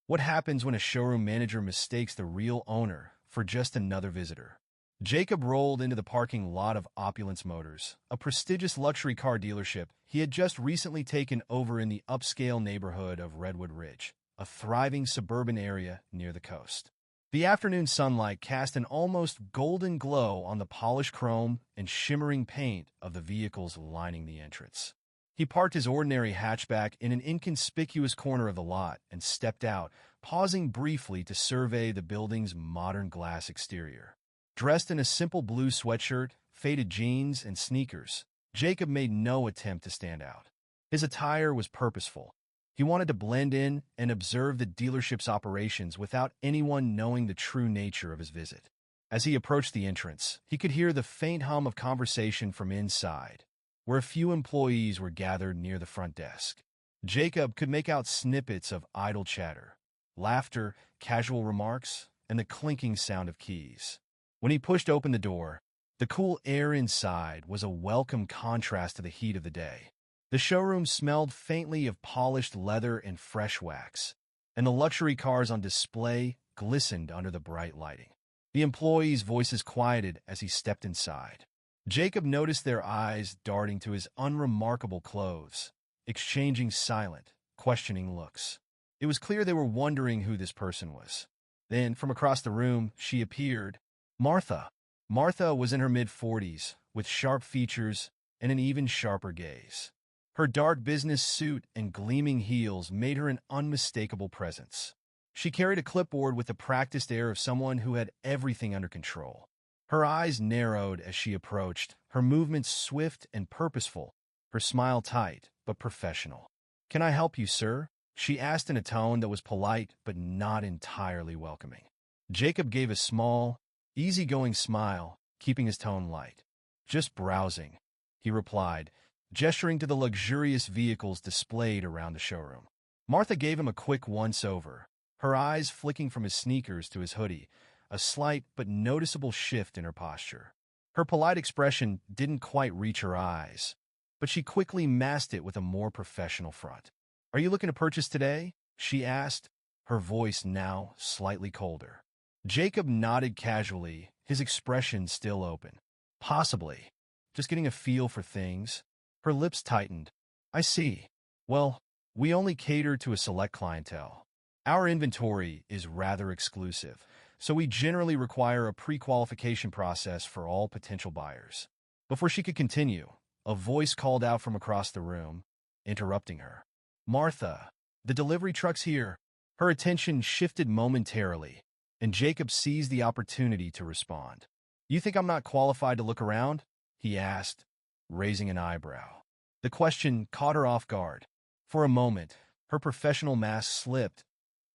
What happens when a showroom manager mistakes the real owner for just another visitor? Jacob rolled into the parking lot of Opulence Motors, a prestigious luxury car dealership he had just recently taken over in the upscale neighborhood of Redwood Ridge, a thriving suburban area near the coast. The afternoon sunlight cast an almost golden glow on the polished chrome and shimmering paint of the vehicles lining the entrance. He parked his ordinary hatchback in an inconspicuous corner of the lot and stepped out, pausing briefly to survey the building's modern glass exterior. Dressed in a simple blue sweatshirt, faded jeans, and sneakers, Jacob made no attempt to stand out. His attire was purposeful. He wanted to blend in and observe the dealership's operations without anyone knowing the true nature of his visit. As he approached the entrance, he could hear the faint hum of conversation from inside, where a few employees were gathered near the front desk. Jacob could make out snippets of idle chatter, laughter, casual remarks, and the clinking sound of keys. When he pushed open the door, the cool air inside was a welcome contrast to the heat of the day. The showroom smelled faintly of polished leather and fresh wax, and the luxury cars on display glistened under the bright lighting. The employees' voices quieted as he stepped inside. Jacob noticed their eyes darting to his unremarkable clothes, exchanging silent, questioning looks. It was clear they were wondering who this person was. Then, from across the room, she appeared. Martha. Martha was in her mid-40s, with sharp features and an even sharper gaze. Her dark business suit and gleaming heels made her an unmistakable presence. She carried a clipboard with the practiced air of someone who had everything under control. Her eyes narrowed as she approached, her movements swift and purposeful, her smile tight but professional. "Can I help you, sir?" she asked in a tone that was polite but not entirely welcoming. Jacob gave a small, easygoing smile, keeping his tone light. "Just browsing," he replied, gesturing to the luxurious vehicles displayed around the showroom. Martha gave him a quick once-over, her eyes flicking from his sneakers to his hoodie, a slight but noticeable shift in her posture. Her polite expression didn't quite reach her eyes, but she quickly masked it with a more professional front. "Are you looking to purchase today?" she asked, her voice now slightly colder. Jacob nodded casually, his expression still open. "Possibly. Just getting a feel for things." Her lips tightened. "I see. Well, we only cater to a select clientele. Our inventory is rather exclusive, so we generally require a pre-qualification process for all potential buyers." Before she could continue, a voice called out from across the room, interrupting her. "Martha, the delivery truck's here." Her attention shifted momentarily, and Jacob seized the opportunity to respond. "You think I'm not qualified to look around?" he asked, raising an eyebrow. The question caught her off guard. For a moment, her professional mask slipped,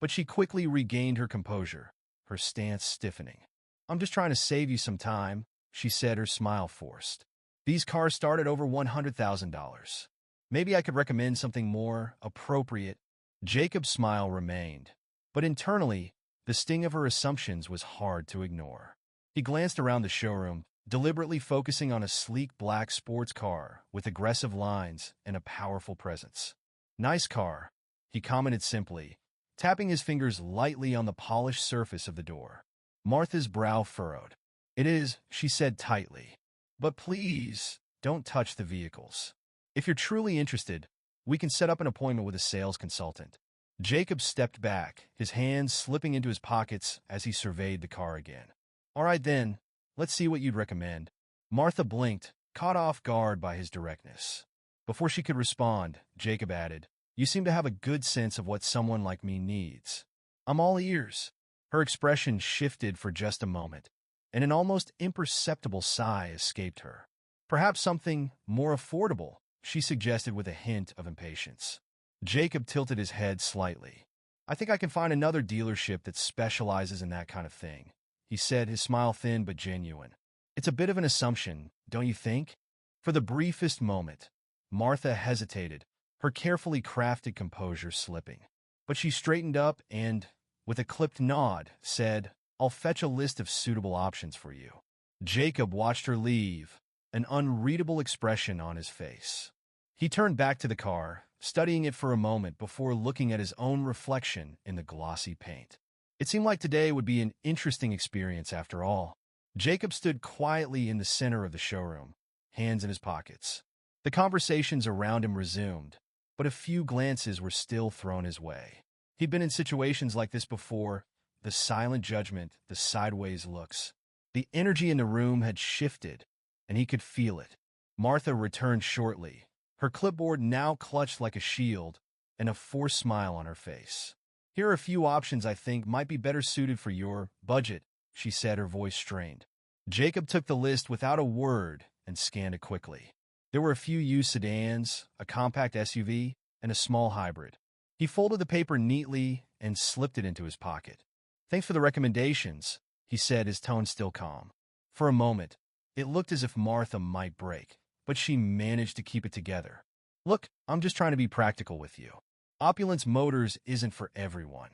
but she quickly regained her composure, her stance stiffening. "I'm just trying to save you some time," she said, her smile forced. "These cars start at over $100,000. Maybe I could recommend something more appropriate." Jacob's smile remained, but internally, the sting of her assumptions was hard to ignore. He glanced around the showroom, deliberately focusing on a sleek black sports car with aggressive lines and a powerful presence. "Nice car," he commented simply, tapping his fingers lightly on the polished surface of the door. Martha's brow furrowed. "It is," she said tightly. "But please, don't touch the vehicles. If you're truly interested, we can set up an appointment with a sales consultant." Jacob stepped back, his hands slipping into his pockets as he surveyed the car again. "All right then, let's see what you'd recommend." Martha blinked, caught off guard by his directness. Before she could respond, Jacob added, "You seem to have a good sense of what someone like me needs. I'm all ears." Her expression shifted for just a moment, and an almost imperceptible sigh escaped her. "Perhaps something more affordable," she suggested with a hint of impatience. Jacob tilted his head slightly. "I think I can find another dealership that specializes in that kind of thing," he said, his smile thin but genuine. "It's a bit of an assumption, don't you think?" For the briefest moment, Martha hesitated, her carefully crafted composure slipping. But she straightened up and, with a clipped nod, said, "I'll fetch a list of suitable options for you." Jacob watched her leave, an unreadable expression on his face. He turned back to the car, studying it for a moment before looking at his own reflection in the glossy paint. It seemed like today would be an interesting experience after all. Jacob stood quietly in the center of the showroom, hands in his pockets. The conversations around him resumed, but a few glances were still thrown his way. He'd been in situations like this before, the silent judgment, the sideways looks. The energy in the room had shifted, and he could feel it. Martha returned shortly, her clipboard now clutched like a shield, and a forced smile on her face. "Here are a few options I think might be better suited for your budget," she said, her voice strained. Jacob took the list without a word and scanned it quickly. There were a few used sedans, a compact SUV, and a small hybrid. He folded the paper neatly and slipped it into his pocket. "Thanks for the recommendations," he said, his tone still calm. For a moment, it looked as if Martha might break, but she managed to keep it together. "Look, I'm just trying to be practical with you. Opulence Motors isn't for everyone.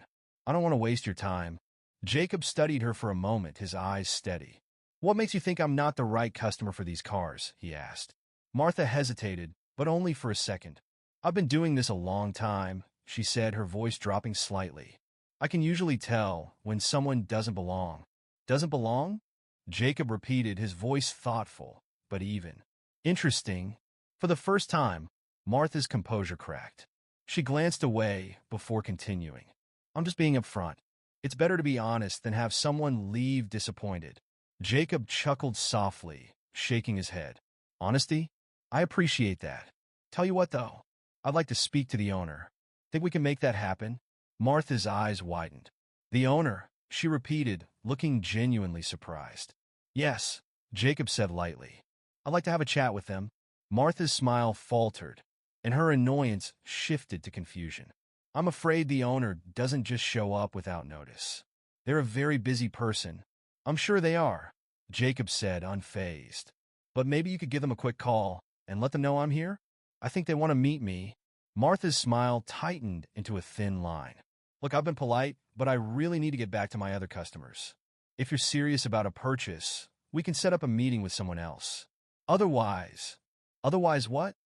I don't want to waste your time." Jacob studied her for a moment, his eyes steady. "What makes you think I'm not the right customer for these cars?" he asked. Martha hesitated, but only for a second. "I've been doing this a long time," she said, her voice dropping slightly. "I can usually tell when someone doesn't belong." "Doesn't belong?" Jacob repeated, his voice thoughtful, but even. "Interesting." For the first time, Martha's composure cracked. She glanced away before continuing. "I'm just being upfront. It's better to be honest than have someone leave disappointed." Jacob chuckled softly, shaking his head. "Honesty? I appreciate that. Tell you what, though. I'd like to speak to the owner. Think we can make that happen?" Martha's eyes widened. "The owner?" she repeated, looking genuinely surprised. "Yes," Jacob said lightly. "I'd like to have a chat with them." Martha's smile faltered, and her annoyance shifted to confusion. "I'm afraid the owner doesn't just show up without notice. They're a very busy person." "I'm sure they are," Jacob said, unfazed. "But maybe you could give them a quick call and let them know I'm here? I think they want to meet me." Martha's smile tightened into a thin line. "Look, I've been polite, but I really need to get back to my other customers. If you're serious about a purchase, we can set up a meeting with someone else. Otherwise..." "Otherwise what?"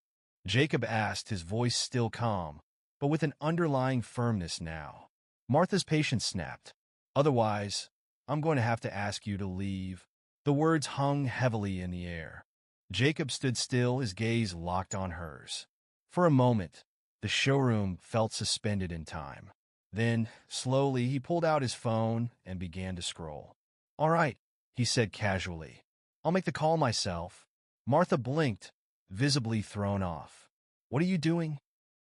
Jacob asked, his voice still calm, but with an underlying firmness now. Martha's patience snapped. "Otherwise, I'm going to have to ask you to leave." The words hung heavily in the air. Jacob stood still, his gaze locked on hers. For a moment, the showroom felt suspended in time. Then, slowly, he pulled out his phone and began to scroll. "All right," he said casually. "I'll make the call myself." Martha blinked, visibly thrown off. "What are you doing?"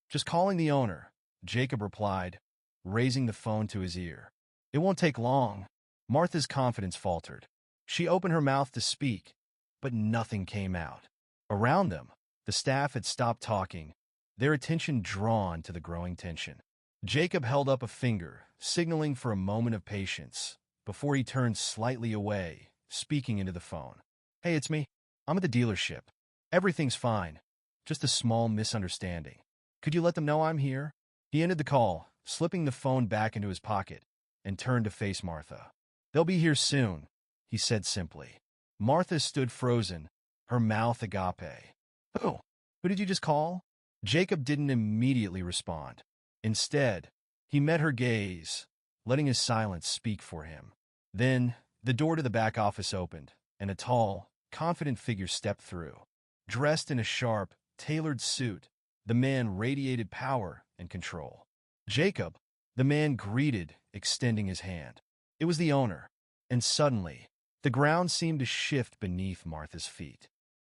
"Just calling the owner," Jacob replied, raising the phone to his ear. "It won't take long." Martha's confidence faltered. She opened her mouth to speak, but nothing came out. Around them, the staff had stopped talking, their attention drawn to the growing tension. Jacob held up a finger, signaling for a moment of patience, before he turned slightly away, speaking into the phone. "Hey, it's me. I'm at the dealership. Everything's fine. Just a small misunderstanding. Could you let them know I'm here?" He ended the call, slipping the phone back into his pocket, and turned to face Martha. "They'll be here soon," he said simply. Martha stood frozen, her mouth agape. "Who? Who did you just call?" Jacob didn't immediately respond. Instead, he met her gaze, letting his silence speak for him. Then, the door to the back office opened, and a tall, confident figure stepped through. Dressed in a sharp, tailored suit, the man radiated power and control. "Jacob," the man greeted, extending his hand. It was the owner, and suddenly, the ground seemed to shift beneath Martha's feet.